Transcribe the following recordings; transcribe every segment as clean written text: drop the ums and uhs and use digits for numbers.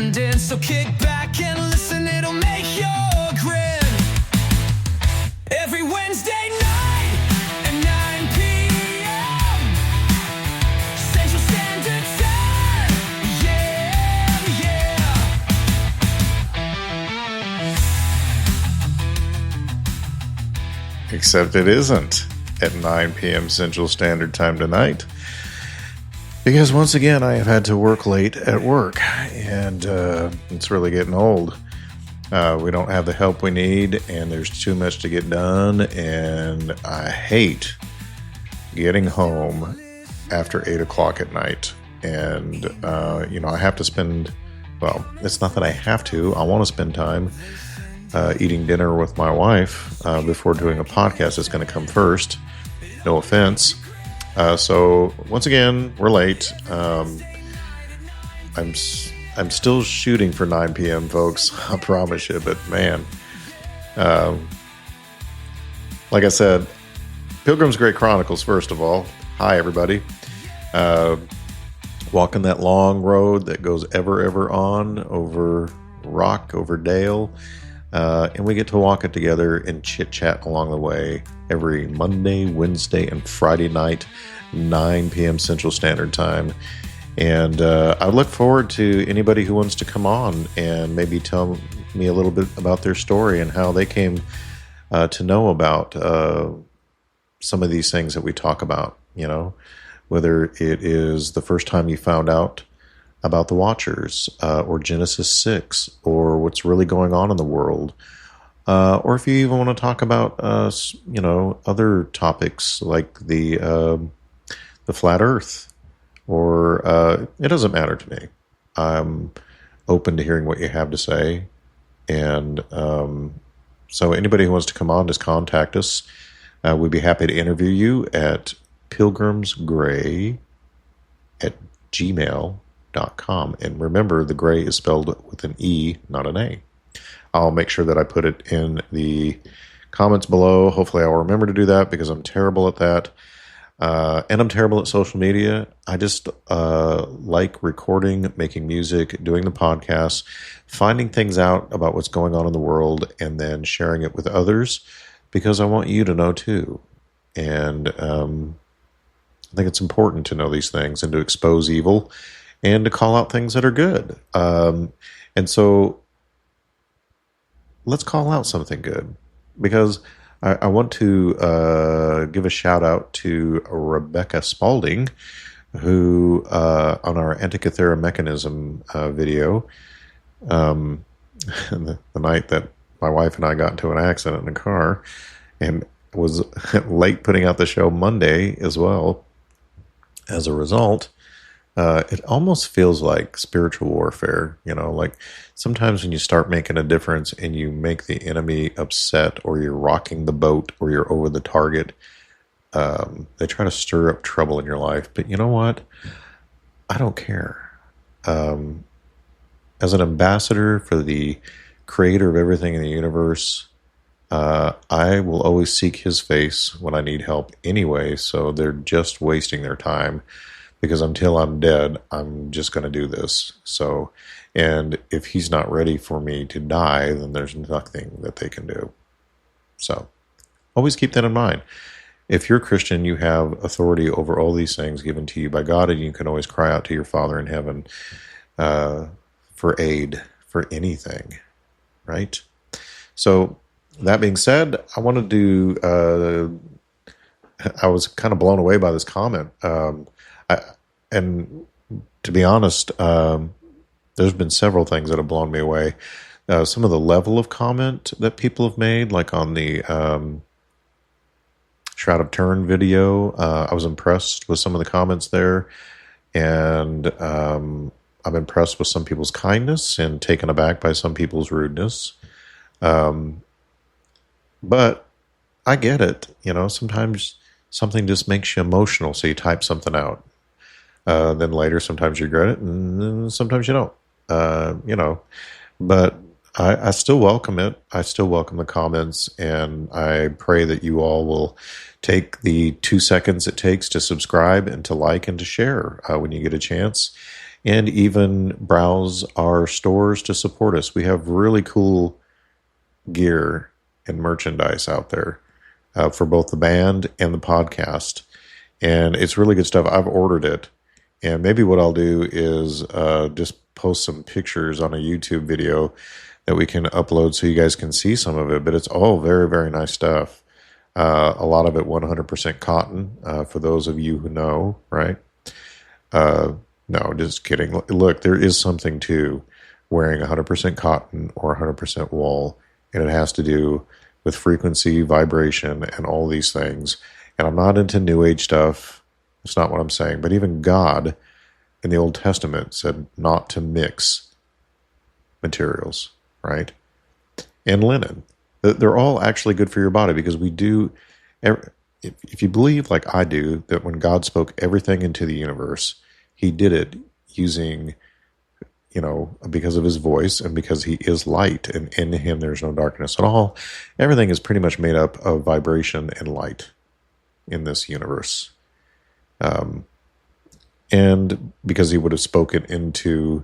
ending. So kick back and listen, it'll make you grin. Every Wednesday night at 9 p.m. Central Standard Time. Yeah. Except it isn't at 9 p.m. Central Standard Time tonight. Because once again, I have had to work late at work, and it's really getting old. We don't have the help we need, and there's too much to get done, and I hate getting home after 8 o'clock at night. And, I have to spend, well, it's not that I have to, I want to spend time eating dinner with my wife before doing a podcast. It's going to come first. No offense. So once again, we're late. I'm still shooting for 9 p.m., folks. I promise you. But man, like I said, Pilgrim's Great Chronicles. First of all, hi everybody. Walking that long road that goes ever on over rock, over dale. And we get to walk it together and chit-chat along the way every Monday, Wednesday, and Friday night, 9 p.m. Central Standard Time. And I look forward to anybody who wants to come on and maybe tell me a little bit about their story and how they came to know about some of these things that we talk about, whether it is the first time you found out about the Watchers, or Genesis 6, or what's really going on in the world, or if you even want to talk about, other topics like the flat Earth, or it doesn't matter to me. I'm open to hearing what you have to say, and so anybody who wants to come on, just contact us. We'd be happy to interview you at pilgrimsgray@gmail.com. And remember, the gray is spelled with an E, not an A. I'll make sure that I put it in the comments below. Hopefully I'll remember to do that because I'm terrible at that. And I'm terrible at social media. I just like recording, making music, doing the podcast, finding things out about what's going on in the world, and then sharing it with others because I want you to know too. And I think it's important to know these things and to expose evil and to call out things that are good. And so let's call out something good, because I want to give a shout out to Rebecca Spalding, who on our Antikythera mechanism video, the night that my wife and I got into an accident in a car and was late putting out the show Monday as well. As a result, it almost feels like spiritual warfare, like sometimes when you start making a difference and you make the enemy upset, or you're rocking the boat, or you're over the target, they try to stir up trouble in your life. But you know what? I don't care. As an ambassador for the creator of everything in the universe, I will always seek his face when I need help anyway, so they're just wasting their time. Because until I'm dead, I'm just going to do this. So, and if he's not ready for me to die, then there's nothing that they can do. So, always keep that in mind. If you're a Christian, you have authority over all these things given to you by God, and you can always cry out to your Father in heaven for aid, for anything, right? So, that being said, I wanted to, I was kind of blown away by this comment. And to be honest, there's been several things that have blown me away. Some of the level of comment that people have made, like on the Shroud of Turin video, I was impressed with some of the comments there. And I'm impressed with some people's kindness and taken aback by some people's rudeness. But I get it. Sometimes something just makes you emotional, so you type something out. Then later, sometimes you regret it, and then sometimes you don't. But I still welcome it. I still welcome the comments, and I pray that you all will take the 2 seconds it takes to subscribe and to like and to share when you get a chance. and even browse our stores to support us. We have really cool gear and merchandise out there for both the band and the podcast. And it's really good stuff. I've ordered it. And maybe what I'll do is just post some pictures on a YouTube video that we can upload so you guys can see some of it. But it's all very, very nice stuff. A lot of it 100% cotton, for those of you who know, right? No, just kidding. Look, there is something to wearing 100% cotton or 100% wool, and it has to do with frequency, vibration, and all these things. And I'm not into New Age stuff. It's not what I'm saying. But even God in the Old Testament said not to mix materials, right? And linen. They're all actually good for your body, because we do, if you believe like I do, that when God spoke everything into the universe, he did it using, because of his voice and because he is light, and in him there's no darkness at all. Everything is pretty much made up of vibration and light in this universe. And because he would have spoken into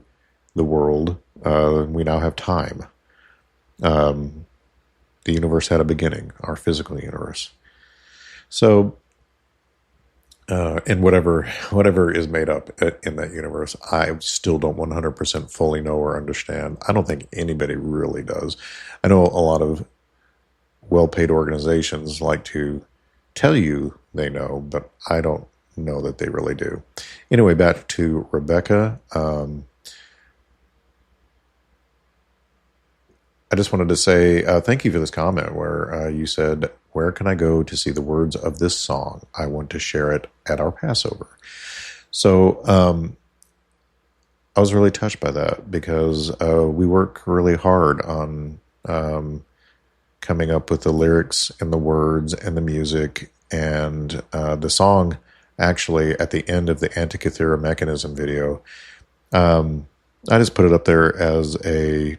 the world, we now have time. The universe had a beginning, our physical universe. So, and whatever is made up in that universe, I still don't 100% fully know or understand. I don't think anybody really does. I know a lot of well-paid organizations like to tell you they know, but I don't know that they really do. Anyway, back to Rebecca. I just wanted to say thank you for this comment where you said, "Where can I go to see the words of this song? I want to share it at our Passover." So I was really touched by that, because we work really hard on coming up with the lyrics and the words and the music, and the song actually at the end of the Antikythera Mechanism video. I just put it up there as a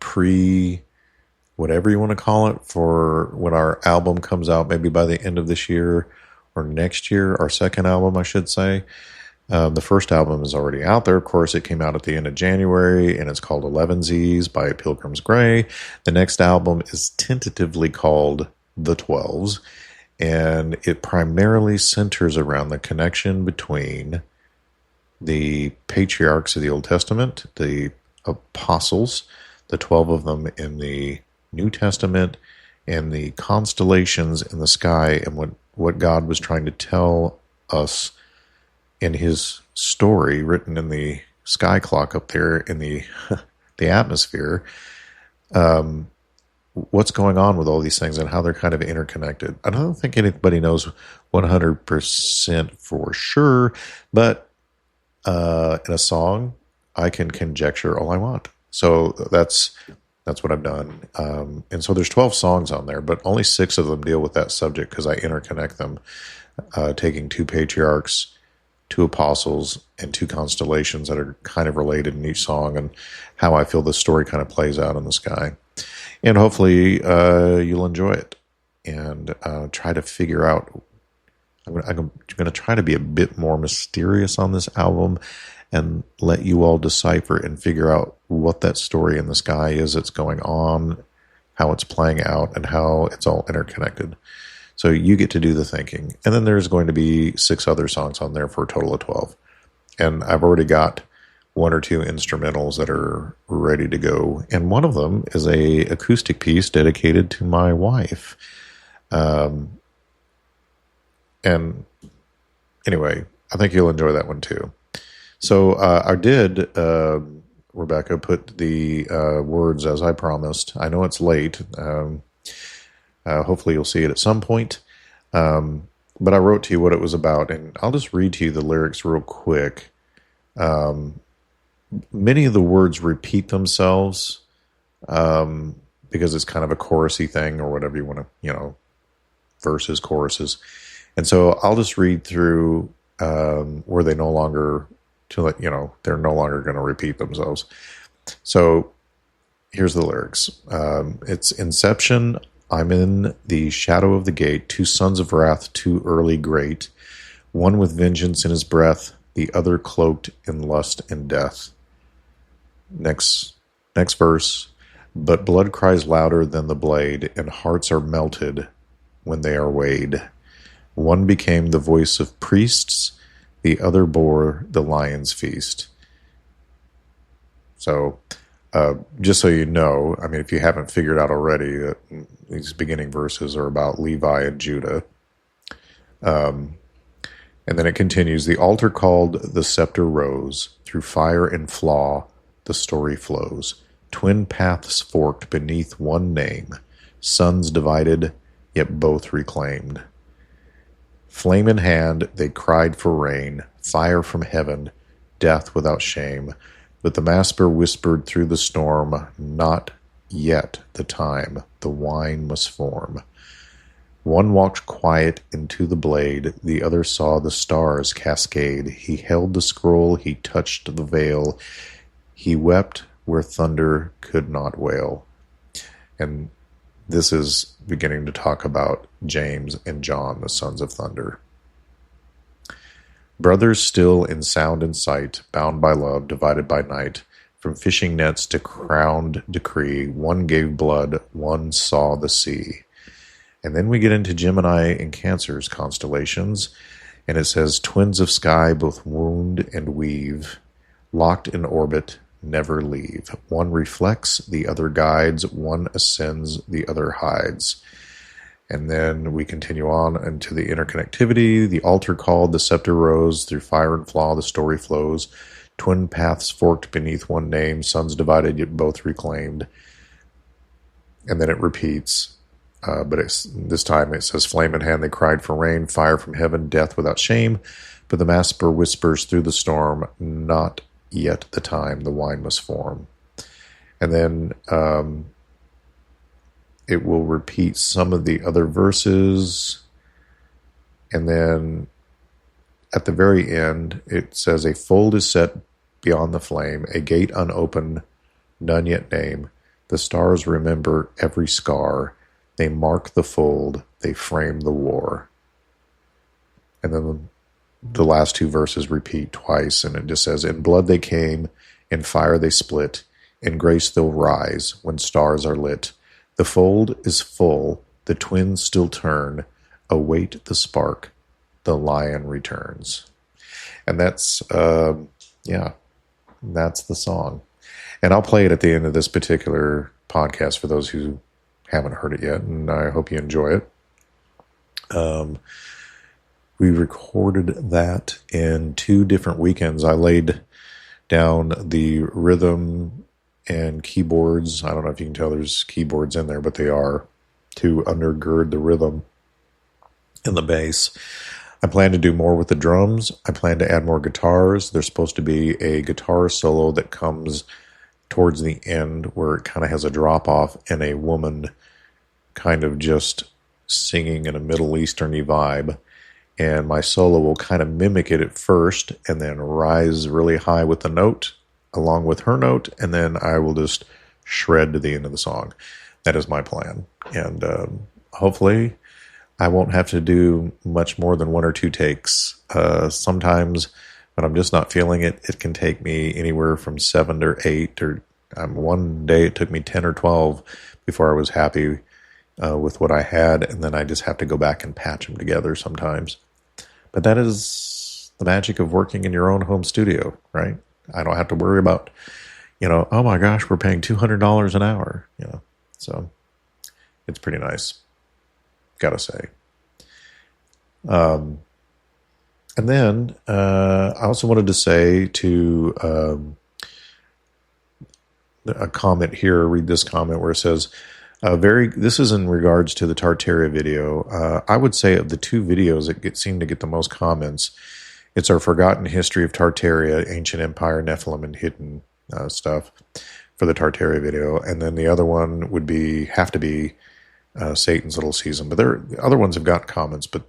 pre, whatever you want to call it, for when our album comes out, maybe by the end of this year or next year, our second album, I should say. The first album is already out there. Of course, it came out at the end of January, and it's called 11 Z's by Pilgrim's Gray. The next album is tentatively called The 12s, and it primarily centers around the connection between the patriarchs of the Old Testament, the apostles, the 12 of them in the New Testament, and the constellations in the sky, and what God was trying to tell us in his story written in the sky clock up there in the atmosphere. What's going on with all these things and how they're kind of interconnected. I don't think anybody knows 100% for sure, but in a song, I can conjecture all I want. So that's what I've done. And so there's 12 songs on there, but only 6 of them deal with that subject, because I interconnect them, taking 2 patriarchs, 2 apostles, and 2 constellations that are kind of related in each song, and how I feel the story kind of plays out in the sky. And hopefully you'll enjoy it, and try to figure out. I'm going to try to be a bit more mysterious on this album, and let you all decipher and figure out what that story in the sky is that's going on, how it's playing out, and how it's all interconnected. So you get to do the thinking. And then there's going to be 6 other songs on there for a total of 12. And I've already got 1 or 2 instrumentals that are ready to go. And one of them is a acoustic piece dedicated to my wife. And anyway, I think you'll enjoy that one too. So I did, Rebecca, put the words as I promised. I know it's late. Hopefully you'll see it at some point. But I wrote to you what it was about, and I'll just read to you the lyrics real quick. Many of the words repeat themselves because it's kind of a chorusy thing, or whatever you want to, verses, choruses. And so I'll just read through where they no longer, they're no longer going to repeat themselves. So here's the lyrics. It's Inception. I'm in the shadow of the gate. 2 sons of wrath, too early great. One with vengeance in his breath, the other cloaked in lust and death. Next verse. But blood cries louder than the blade, and hearts are melted when they are weighed. One became the voice of priests, the other bore the lion's feast. So, just so you know, I mean, if you haven't figured out already, that these beginning verses are about Levi and Judah. And then it continues, the altar called, the scepter rose, through fire and flaw, the story flows. Twin paths forked beneath one name, sons divided, yet both reclaimed. Flame in hand, they cried for rain, fire from heaven, death without shame. But the master whispered through the storm, not yet the time, the wine must form. One walked quiet into the blade, the other saw the stars cascade. He held the scroll, he touched the veil, he wept where thunder could not wail. And this is beginning to talk about James and John, the sons of thunder. Brothers still in sound and sight, bound by love, divided by night. From fishing nets to crowned decree, one gave blood, one saw the sea. And then we get into Gemini and Cancer's constellations, and it says, twins of sky both wound and weave, locked in orbit, never leave. One reflects, the other guides, one ascends, the other hides. And then we continue on into the interconnectivity, the altar called, the scepter rose, through fire and flaw the story flows. Twin paths forked beneath one name, sons divided yet both reclaimed. And then it repeats. But this time it says, flame in hand they cried for rain, fire from heaven, death without shame. But the master whispers through the storm, not yet the time, the wine must form. And then it will repeat some of the other verses. And then at the very end, it says, a fold is set beyond the flame, a gate unopened, none yet name. The stars remember every scar. They mark the fold, they frame the war. And then the last two verses repeat twice, and it just says, in blood they came, in fire they split, in grace they'll rise when stars are lit. The fold is full, the twins still turn, await the spark, the lion returns. And that's, that's the song. And I'll play it at the end of this particular podcast for those who haven't heard it yet, and I hope you enjoy it. We recorded that in 2 different weekends. I laid down the rhythm and keyboards. I don't know if you can tell there's keyboards in there, but they are, to undergird the rhythm and the bass. I plan to do more with the drums. I plan to add more guitars. There's supposed to be a guitar solo that comes towards the end where it kind of has a drop off and a woman kind of just singing in a Middle Eastern-y vibe. And my solo will kind of mimic it at first and then rise really high with the note along with her note, and then I will just shred to the end of the song. That is my plan. And hopefully I won't have to do much more than 1 or 2 takes. Sometimes when I'm just not feeling it, it can take me anywhere from 7 to 8, or one day it took me 10 or 12 before I was happy with what I had, and then I just have to go back and patch them together sometimes. But that is the magic of working in your own home studio, right? I don't have to worry about, oh my gosh, we're paying $200 an hour, So it's pretty nice, gotta say. And then I also wanted to say to a comment here, read this comment where it says, this is in regards to the Tartaria video. I would say of the 2 videos that seem to get the most comments, it's our Forgotten History of Tartaria, Ancient Empire, Nephilim, and Hidden stuff for the Tartaria video. And then the other one would have to be Satan's Little Season. But the other ones have gotten comments, but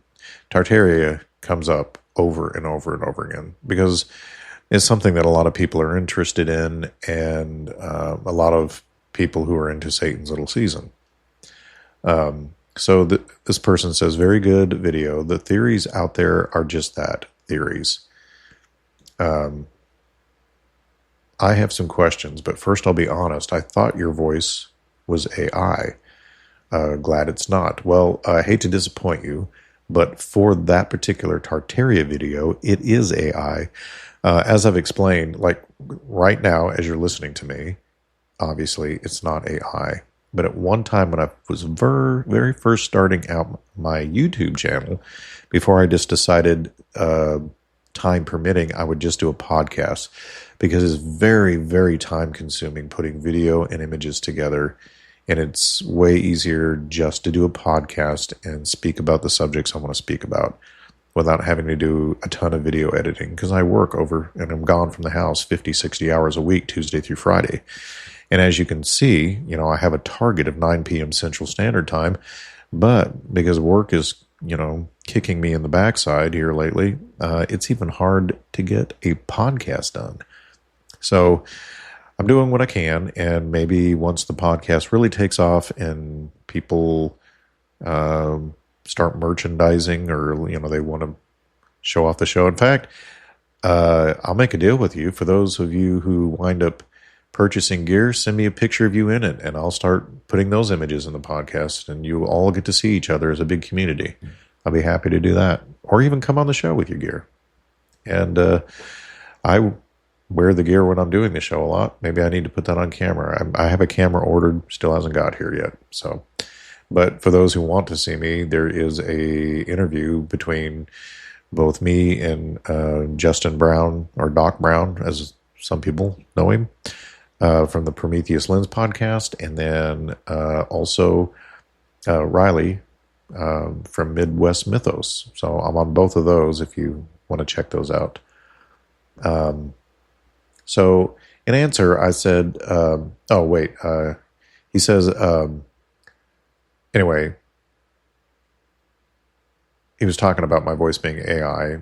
Tartaria comes up over and over and over again because it's something that a lot of people are interested in, and a lot of people who are into Satan's Little Season. So this person says, very good video. The theories out there are just that, theories. I have some questions, but first I'll be honest. I thought your voice was AI. Glad it's not. Well, I hate to disappoint you, but for that particular Tartaria video, it is AI. As I've explained, like right now, as you're listening to me, obviously it's not AI. But at one time when I was very first starting out my YouTube channel, before I just decided, time permitting, I would just do a podcast because it's very, very time consuming putting video and images together. And it's way easier just to do a podcast and speak about the subjects I want to speak about without having to do a ton of video editing, because I work over and I'm gone from the house 50, 60 hours a week, Tuesday through Friday. And as you can see, I have a target of 9 p.m. Central Standard Time, but because work is, kicking me in the backside here lately, it's even hard to get a podcast done. So I'm doing what I can, and maybe once the podcast really takes off and people start merchandising, or they want to show off the show. In fact, I'll make a deal with you. For those of you who wind up purchasing gear, send me a picture of you in it, and I'll start putting those images in the podcast, and you all get to see each other as a big community. I'll be happy to do that, or even come on the show with your gear. And I wear the gear when I'm doing the show a lot. Maybe I need to put that on camera. I have a camera ordered, still hasn't got here yet. So, but for those who want to see me, there is a interview between both me and Justin Brown, or Doc Brown, as some people know him, from the Prometheus Lens podcast, and then also Riley from Midwest Mythos. So I'm on both of those if you want to check those out. So in answer, I said, he says, anyway, he was talking about my voice being AI.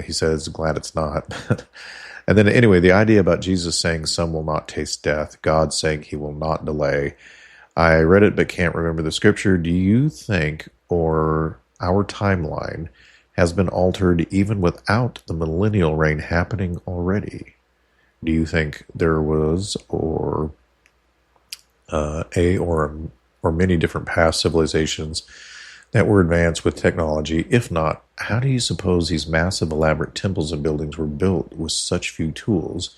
He says, glad it's not. And then anyway, the idea about Jesus saying some will not taste death, God saying he will not delay. I read it but can't remember the scripture. Do you think, or our timeline has been altered even without the millennial reign happening already? Do you think there was, or many different past civilizations that were advanced with technology? If not, how do you suppose these massive, elaborate temples and buildings were built with such few tools?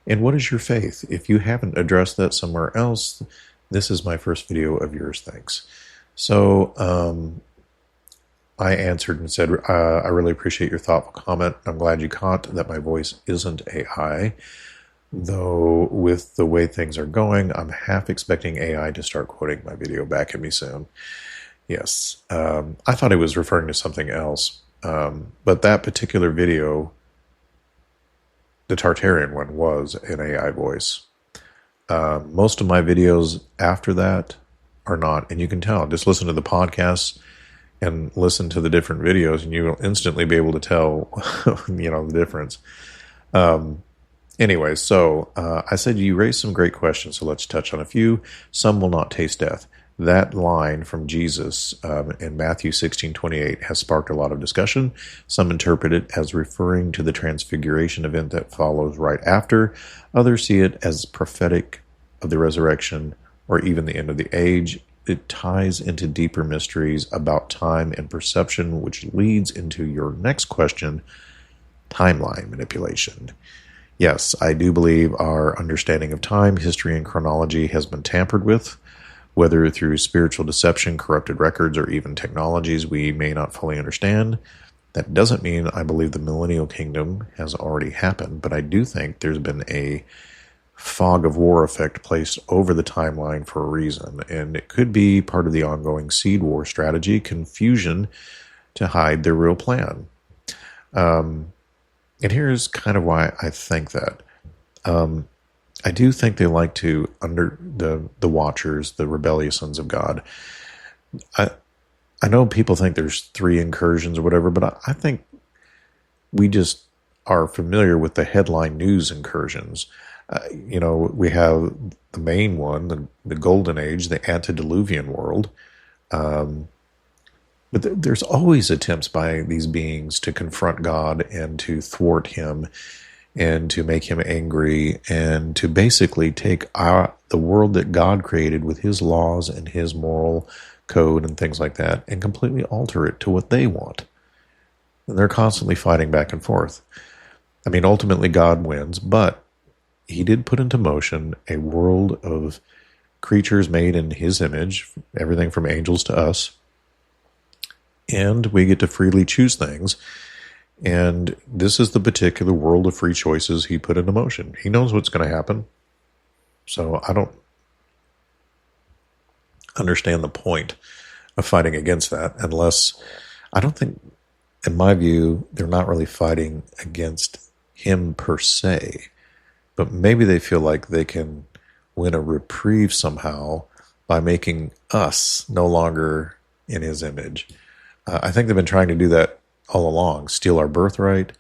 And what is your faith? If you haven't addressed that somewhere else, this is my first video of yours. Thanks. So I answered and said, I really appreciate your thoughtful comment. I'm glad you caught that my voice isn't AI. Though with the way things are going, I'm half expecting AI to start quoting my video back at me soon. Yes, I thought he was referring to something else, but that particular video, the Tartarian one, was an AI voice. Most of my videos after that are not, and you can tell. Just listen to the podcasts and listen to the different videos, and you will instantly be able to tell, the difference. Anyway, so I said you raised some great questions, so let's touch on a few. Some will not taste death. That line from Jesus in Matthew 16:28 has sparked a lot of discussion. Some interpret it as referring to the transfiguration event that follows right after. Others see it as prophetic of the resurrection or even the end of the age. It ties into deeper mysteries about time and perception, which leads into your next question, timeline manipulation. Yes, I do believe our understanding of time, history, and chronology has been tampered with, whether through spiritual deception, corrupted records, or even technologies we may not fully understand. That doesn't mean I believe the millennial kingdom has already happened, but I do think there's been a fog of war effect placed over the timeline for a reason, and it could be part of the ongoing seed war strategy, confusion to hide their real plan. And here's kind of why I think that. I do think they like to, under the Watchers, the rebellious sons of God. I know people think there's 3 incursions or whatever, but I think we just are familiar with the headline news incursions. We have the main one, the Golden Age, the antediluvian world. But there's always attempts by these beings to confront God and to thwart him and to make him angry, and to basically take the world that God created with his laws and his moral code and things like that and completely alter it to what they want. And they're constantly fighting back and forth. I mean, ultimately God wins, but he did put into motion a world of creatures made in his image, everything from angels to us, and we get to freely choose things. And this is the particular world of free choices he put into motion. He knows what's going to happen. So I don't understand the point of fighting against that unless, I don't think, in my view, they're not really fighting against him per se, but maybe they feel like they can win a reprieve somehow by making us no longer in his image. I think they've been trying to do that all along, steal our birthright,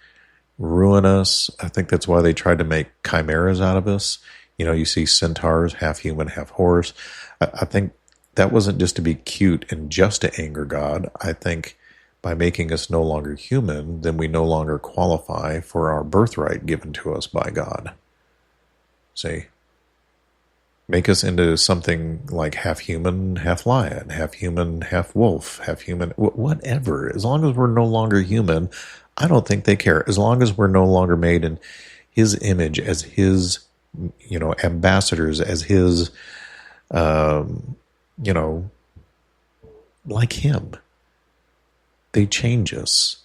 ruin us. I think that's why they tried to make chimeras out of us. You know, you see centaurs, half human, half horse. I think that wasn't just to be cute and just to anger God. I think by making us no longer human, then we no longer qualify for our birthright given to us by God. See? Make us into something like half human, half lion, half human, half wolf, half human, whatever. As long as we're no longer human, I don't think they care. As long as we're no longer made in his image, as his, ambassadors, as his, like him. They change us,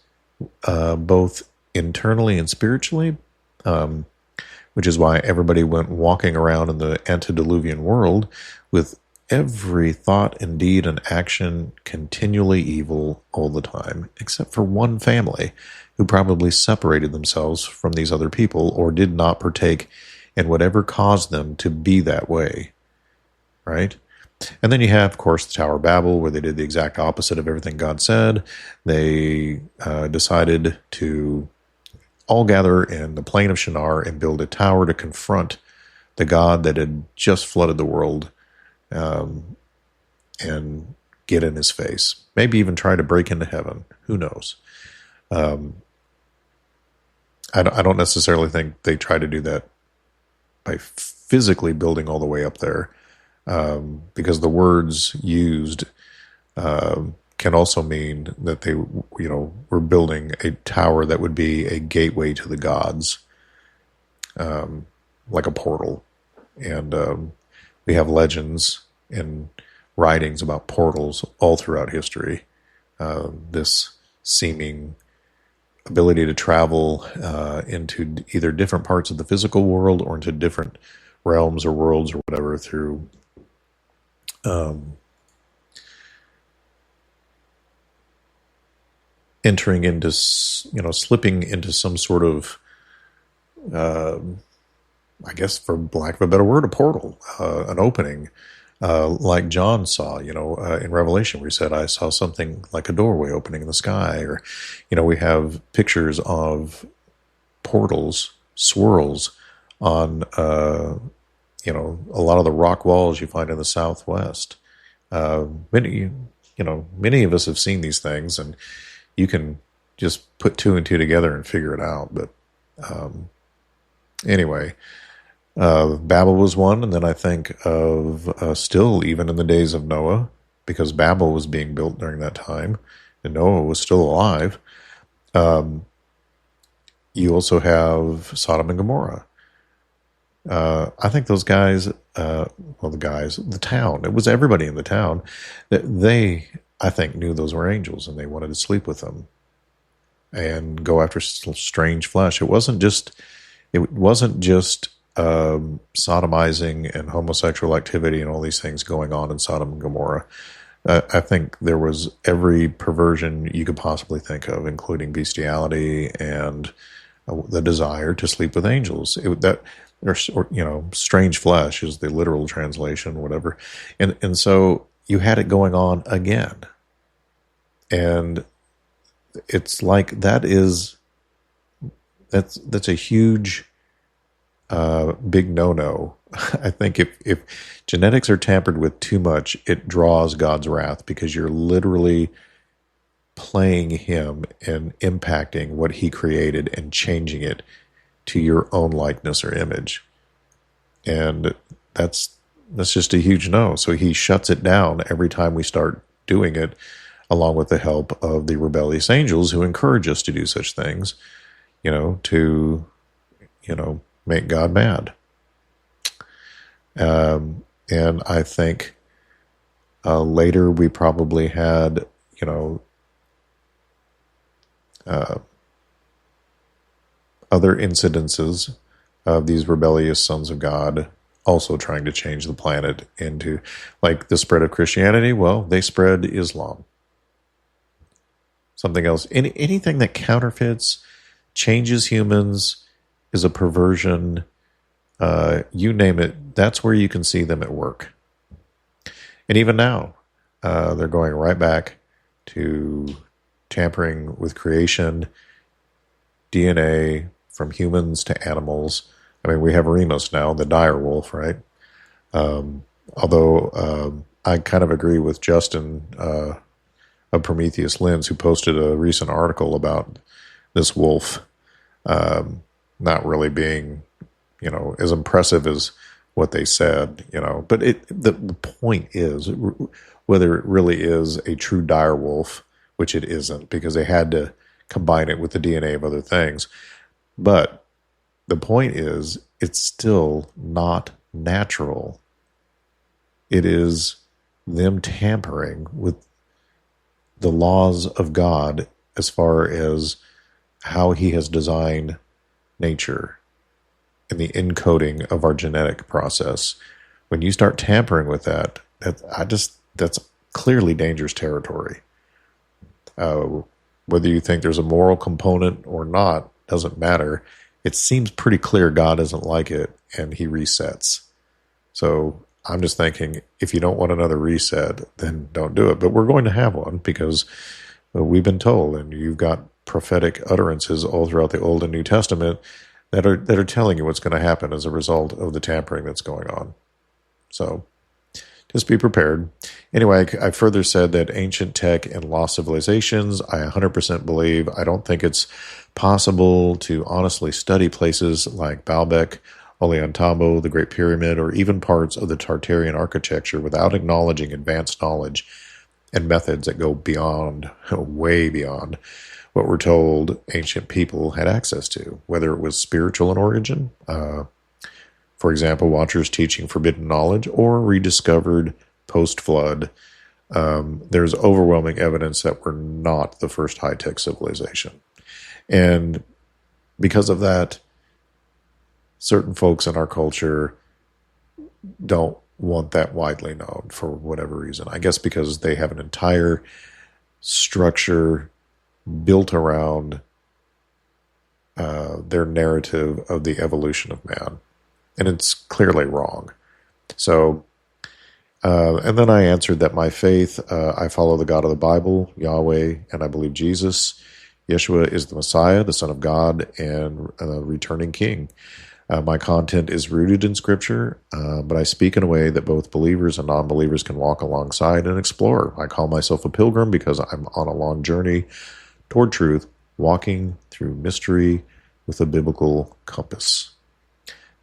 both internally and spiritually, which is why everybody went walking around in the antediluvian world with every thought and deed and action continually evil all the time, except for one family who probably separated themselves from these other people or did not partake in whatever caused them to be that way, right? And then you have, of course, the Tower of Babel, where they did the exact opposite of everything God said. They decided to all gather in the plain of Shinar and build a tower to confront the God that had just flooded the world, and get in his face. Maybe even try to break into heaven. Who knows? I don't necessarily think they try to do that by physically building all the way up there, because the words used can also mean that they, were building a tower that would be a gateway to the gods, like a portal. And we have legends and writings about portals all throughout history. This seeming ability to travel into either different parts of the physical world or into different realms or worlds or whatever through entering into, slipping into some sort of, I guess for lack of a better word, a portal, an opening, like John saw, in Revelation, where he said, I saw something like a doorway opening in the sky. Or, we have pictures of portals, swirls on, a lot of the rock walls you find in the Southwest. Many of us have seen these things, and you can just put two and two together and figure it out. But anyway, Babel was one, and then I think of still even in the days of Noah, because Babel was being built during that time, and Noah was still alive. You also have Sodom and Gomorrah. I think those guys, the town, it was everybody in the town, they, I think, knew those were angels, and they wanted to sleep with them and go after strange flesh. It wasn't just sodomizing and homosexual activity and all these things going on in Sodom and Gomorrah. I think there was every perversion you could possibly think of, including bestiality and the desire to sleep with angels. Strange flesh is the literal translation, whatever. And so you had it going on again. And it's like that's a huge, big no-no. I think if genetics are tampered with too much, it draws God's wrath, because you're literally playing him and impacting what he created and changing it to your own likeness or image. And that's just a huge no. So he shuts it down every time we start doing it, along with the help of the rebellious angels who encourage us to do such things, to, make God mad. And I think later we probably had, other incidences of these rebellious sons of God also trying to change the planet into, like the spread of Christianity. Well, they spread Islam. Something else. Anything that counterfeits, changes humans, is a perversion. You name it, that's where you can see them at work. And even now, they're going right back to tampering with creation, DNA from humans to animals. I mean, we have Remus now, the dire wolf, right? Although I kind of agree with Justin of Prometheus Lens, who posted a recent article about this wolf not really being, as impressive as what they said, But the point is, whether it really is a true dire wolf, which it isn't, because they had to combine it with the DNA of other things. But the point is, it's still not natural. It is them tampering with the laws of God as far as how he has designed nature and the encoding of our genetic process. When you start tampering with that, that's clearly dangerous territory. Whether you think there's a moral component or not doesn't matter. It seems pretty clear God doesn't like it, and he resets. So I'm just thinking, if you don't want another reset, then don't do it. But we're going to have one, because we've been told, and you've got prophetic utterances all throughout the Old and New Testament that are telling you what's going to happen as a result of the tampering that's going on. So just be prepared. Anyway, I further said that ancient tech and lost civilizations, I 100% believe. I don't think it's possible to honestly study places like Baalbek, Ollantaytambo, the Great Pyramid, or even parts of the Tartarian architecture without acknowledging advanced knowledge and methods that go beyond, way beyond, what we're told ancient people had access to, whether it was spiritual in origin, for example, Watchers teaching forbidden knowledge, or rediscovered post-flood. There's overwhelming evidence that we're not the first high-tech civilization. And because of that, certain folks in our culture don't want that widely known for whatever reason. I guess because they have an entire structure built around their narrative of the evolution of man. And it's clearly wrong. So, and then I answered that my faith, I follow the God of the Bible, Yahweh, and I believe Jesus. Yeshua is the Messiah, the Son of God, and a returning King. My content is rooted in Scripture, but I speak in a way that both believers and non-believers can walk alongside and explore. I call myself a pilgrim because I'm on a long journey toward truth, walking through mystery with a biblical compass.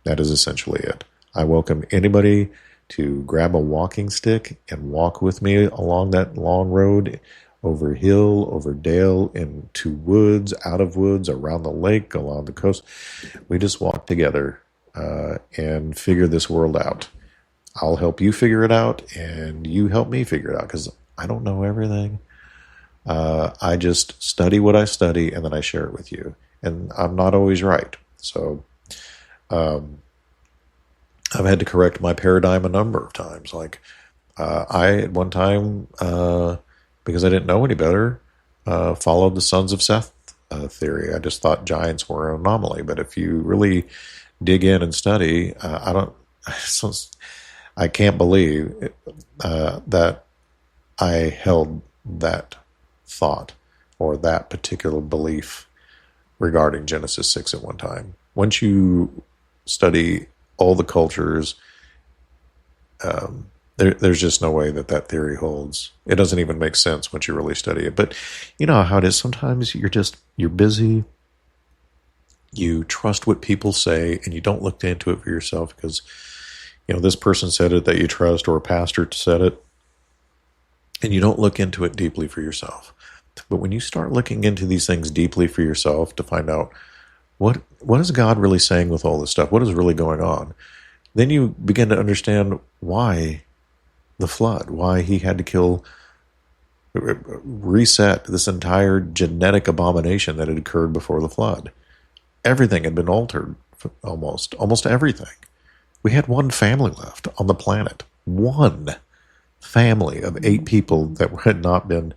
That is essentially it. I welcome anybody to grab a walking stick and walk with me along that long road, over hill, over dale, into woods, out of woods, around the lake, along the coast. We just walk together and figure this world out. I'll help you figure it out, and you help me figure it out, because I don't know everything. I just study what I study, and then I share it with you. And I'm not always right. So I've had to correct my paradigm a number of times. Like I, at one time, because I didn't know any better, followed the Sons of Seth theory. I just thought giants were an anomaly. But if you really dig in and study, I can't believe that I held that thought or that particular belief regarding Genesis 6 at one time. Once you study all the cultures, there's just no way that theory holds. It doesn't even make sense once you really study it. But you know how it is. Sometimes you're busy You trust what people say, and you don't look into it for yourself because, this person said it that you trust, or a pastor said it, and you don't look into it deeply for yourself. But when you start looking into these things deeply for yourself to find out what is God really saying with all this stuff, what is really going on, then you begin to understand why the flood, why he had to reset this entire genetic abomination that had occurred before the flood. Everything had been altered, almost everything. We had one family left on the planet. One family of 8 people that had not been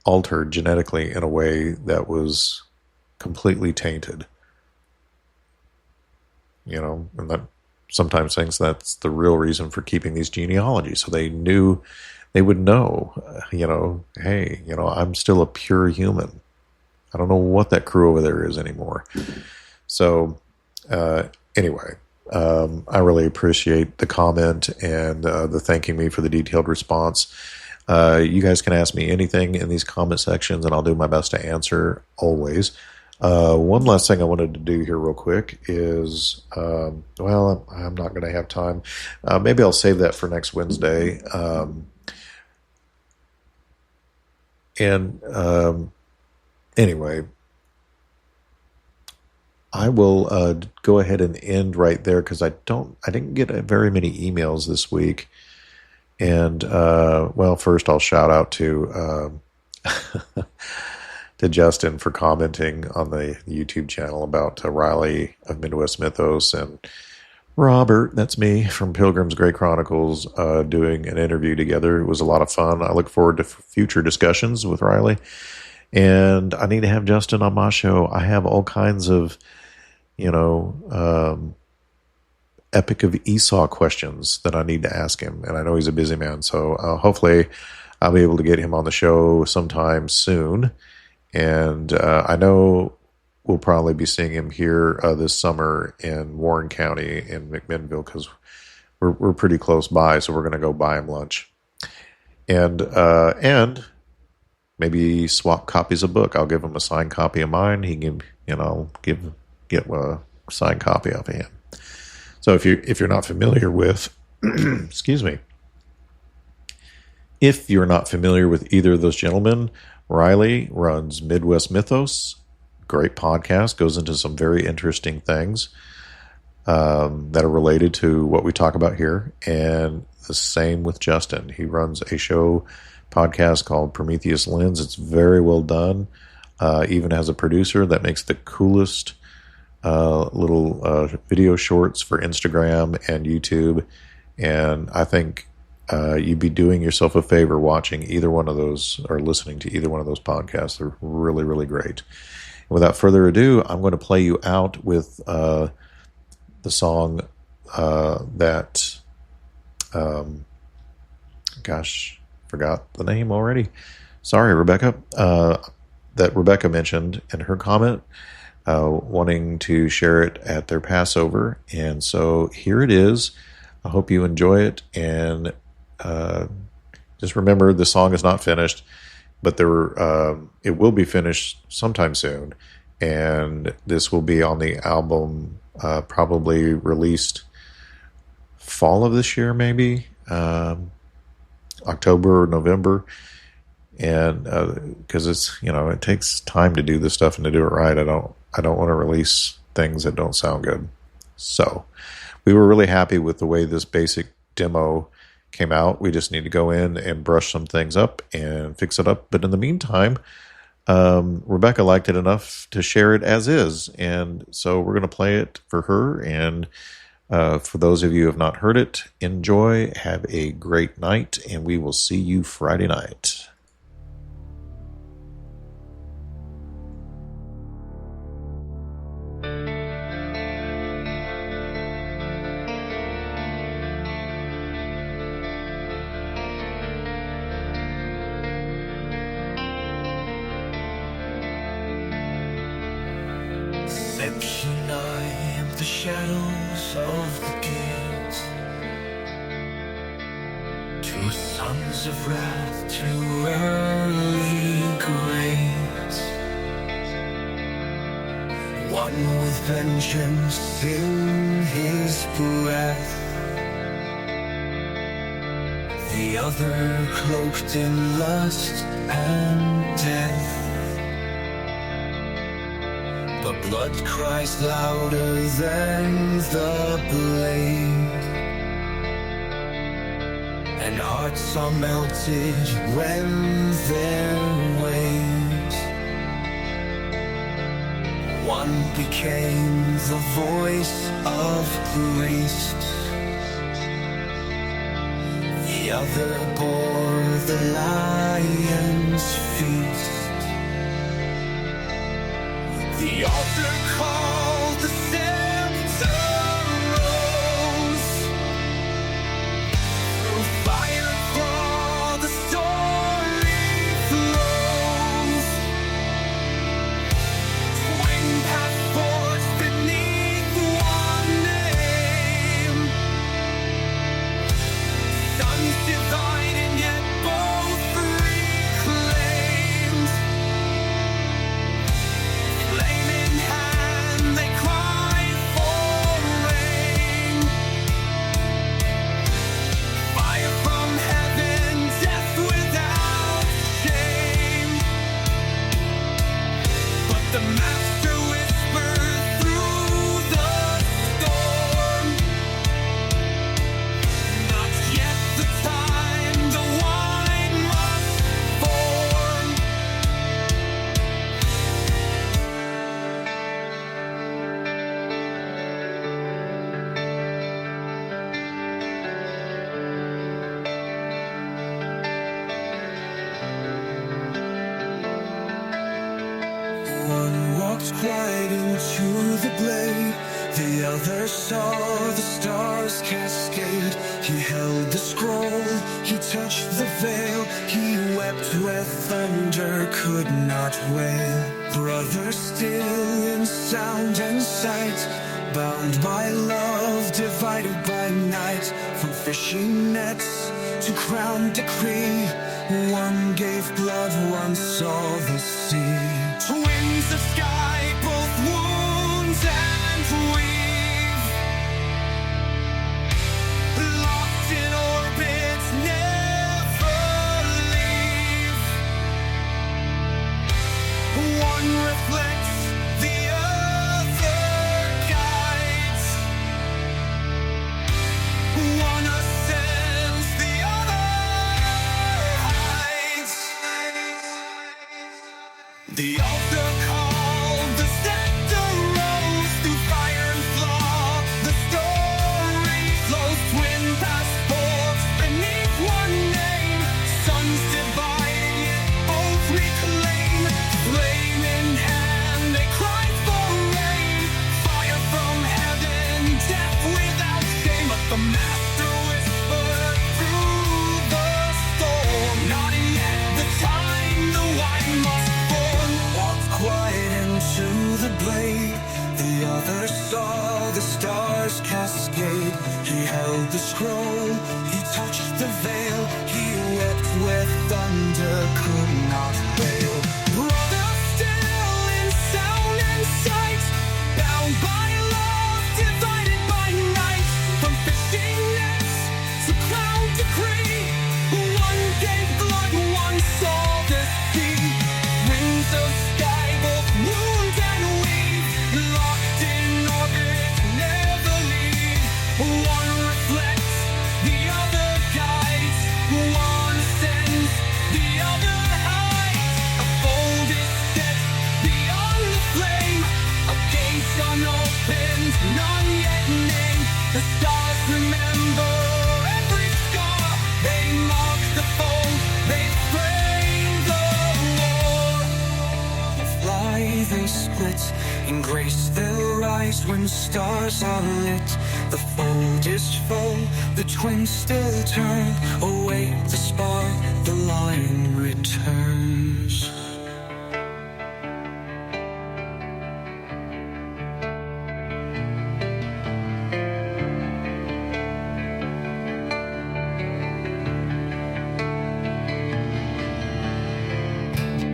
altered genetically in a way that was completely tainted. And that sometimes thinks that's the real reason for keeping these genealogies. So they would know, hey, I'm still a pure human. I don't know what that crew over there is anymore. So, anyway, I really appreciate the comment and the thanking me for the detailed response. You guys can ask me anything in these comment sections, and I'll do my best to answer always. One last thing I wanted to do here real quick is, I'm not going to have time. Maybe I'll save that for next Wednesday. Anyway, I will go ahead and end right there because I didn't get very many emails this week. And first I'll shout out to to Justin for commenting on the YouTube channel about Riley of Midwest Mythos, and Robert, that's me, from Pilgrim's Great Chronicles, doing an interview together. It was a lot of fun. I look forward to future discussions with Riley. And I need to have Justin on my show. I have all kinds of, Epic of Esau questions that I need to ask him. And I know he's a busy man. So hopefully I'll be able to get him on the show sometime soon. And I know we'll probably be seeing him here this summer in Warren County in McMinnville because we're pretty close by. So we're going to go buy him lunch. And maybe swap copies of book. I'll give him a signed copy of mine. He can, get a signed copy of him. So if you're not familiar with, excuse me, if you're not familiar with either of those gentlemen, Riley runs Midwest Mythos, great podcast, goes into some very interesting things that are related to what we talk about here, and the same with Justin. He runs a podcast called Prometheus Lens. It's very well done, even as a producer that makes the coolest little video shorts for Instagram and YouTube. And I think you'd be doing yourself a favor watching either one of those or listening to either one of those podcasts. They're really, really great. And without further ado, I'm going to play you out with the song that, forgot the name already. Sorry, Rebecca. That Rebecca mentioned in her comment, wanting to share it at their Passover. And so here it is. I hope you enjoy it. And just remember, the song is not finished, but it will be finished sometime soon. And this will be on the album, probably released fall of this year, maybe October or November. And because it's, it takes time to do this stuff and to do it right. I don't want to release things that don't sound good. So we were really happy with the way this basic demo came out. We just need to go in and brush some things up and fix it up. But in the meantime, Rebecca liked it enough to share it as is. And so we're going to play it for her. And for those of you who have not heard it, enjoy, have a great night, and we will see you Friday night. Deception, I am the shadows of the gates. Two sons of wrath, two early graves. one with vengeance in his breath, the other cloaked in lust and death. But blood cries louder than the blade, and hearts are melted when they're weighed. One became the voice of Christ, the other bore the lion's feast. The altar called, the scepter rose. Through fire fall, the story flows. Twin passports beneath one name. Sons divided yet both reclaimed. Flame in hand, they cry for rain. Fire from heaven, death without shame. But the master whispered through the storm, not yet the time, the wine must form. One walked quiet into the blade, the other saw the stars cascade. He held the scroll, he touched the veil, he wept where thunder could not wail. Brothers still in sound and sight, bound by love, divided by night. From fishing nets to crown decree, one gave blood, one saw the sea. Twins of sky, both wounds and weave, locked in orbits, never leave. One reflects, the other guides. One ascends, the other hides. The altar called, the scepter rose. Through fire and flaw, the story flows. Twin passports beneath one name. Sons divide, yet both reclaim. Flame in hand, they cry for rain. Fire from heaven, death without shame. But the master whispered through the storm, not yet the time, the wine must form. Walked quiet into the blade, the other saw the stars cascade. He held the scroll, he touched the veil, he wept where thunder could not fail. Brothers still in sound and sight, bound by love, divided by night. From fishing nets to cloud decree, one gave blood, one saw the sea. Winds of sky, both wound and weave, locked in orbit, never leave. One reflects, the other guides. One ascends, the other hides. A fold is set beyond the flame, a gate unopened, none yet named. The stars remember every scar, they mark the fold, they frame the war. They fly, they split, in grace they'll rise when stars are lit. The fold is full, the twins still turn, await the spark, the line returns.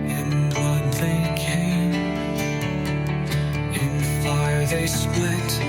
In blood they came, in moment.